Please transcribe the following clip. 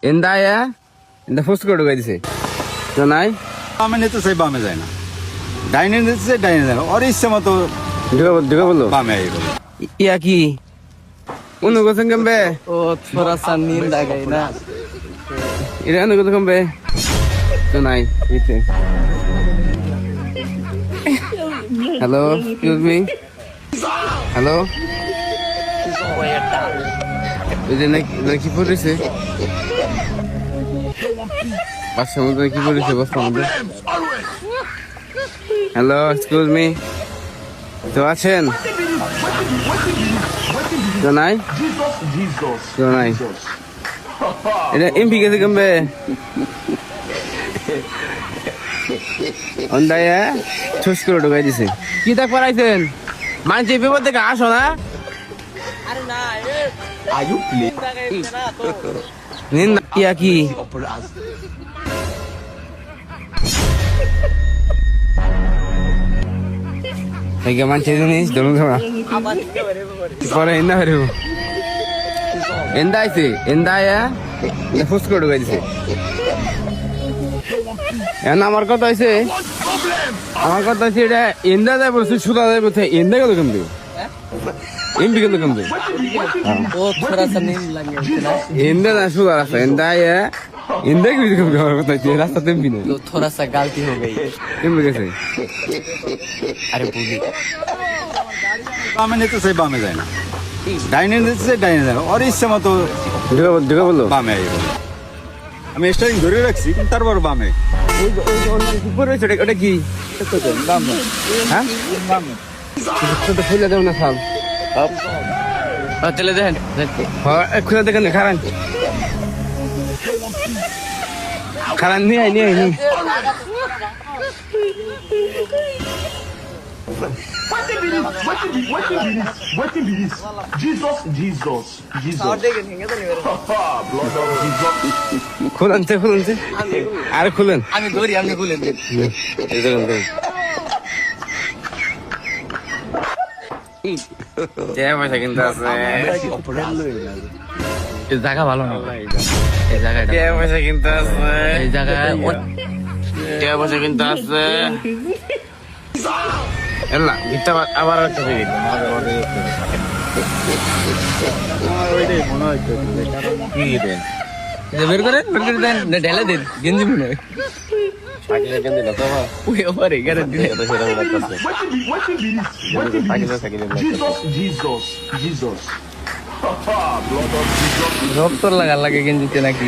এন্দায়া এন্দা ফুস করে ঢুকাই দিছে তো নাই বামে নিতে চাই বামে যায় না, ডাইনে নিতে চাই ডাইনে যায় না, ওর ইচ্ছে মতো ঢুকা বললো বামে আই বলে। ইয়া কি উনো গোছেন কমবে ओ थोड़ा सा नींद आ गई ना। এটা উনো গোছেন কমবে তো নাই ইতে হ্যালো এক্সকিউজ মি হ্যালো এই যে নাকি পড়েছে বাসার মধ্যে কি পড়েছে বাসার মধ্যে হ্যালো এক্সকিউজ মি তো আছেন তো নাই তো নাই এটা এমপি গেছে কমবে অন্দায়া ছুস করে ঢুকাই দিছে কি দেখ পড়াইছেন মানুষ এই বিপদ থেকে আসো না নিন্দা ইয়া কি মানুষ জিনিস ধরুন পরে এন্দা হরিব এন্দা আইছে এন্দা আয়া ফুস করে ঢুকাই দিছে এখন আমার কথা হয়েছে এটা এন্দা যায় বলছে সুদা যায় বলছে এন্দা গেল কেমন এমপি গেল কেমন ओ थोड़ा सा नींद लग गई ना, এন্দা না সুদা রাস্তা এন্দা আয়া এন্দা কি আমার কথা হয়েছে রাস্তা এমপি না तो थोड़ा सा गलती हो गई। এমপি গেছে अरे पूरी বামে নিতে চাই বামে যায় না, ডাইনে নিতে চাই ডাইনে যায় না, ওর ইচ্ছে মতো ঢুকা বললো বামে আই বলে। আমি স্টারিং ধরে রাখছি কিন্তু তারপর বামে। ওটা কি হ্যাঁ খুলে দেব না সব चले देन খুলে দেখেন খারান খারান নিয়ে আয় নিয়ে আয় Wetin be this? Jesus. খুলনছে আর খুলেন আমি ধরি আপনি খুলে দেন। পয়সা কিন্তু আছে এই জায়গা ভালো না, এই জায়গাটা পয়সা কিন্তু আছে এই জায়গায় পয়সা কিন্তু আছে এলা গীতা আবার একটা গীত বের করে দেন না, ঢেলে দেন গেঞ্জি মনে হয় ওই ওপর এখানে দিলে Wetin be Jesus. রক্তর লাগা লাগে গেঞ্জিতে নাকি।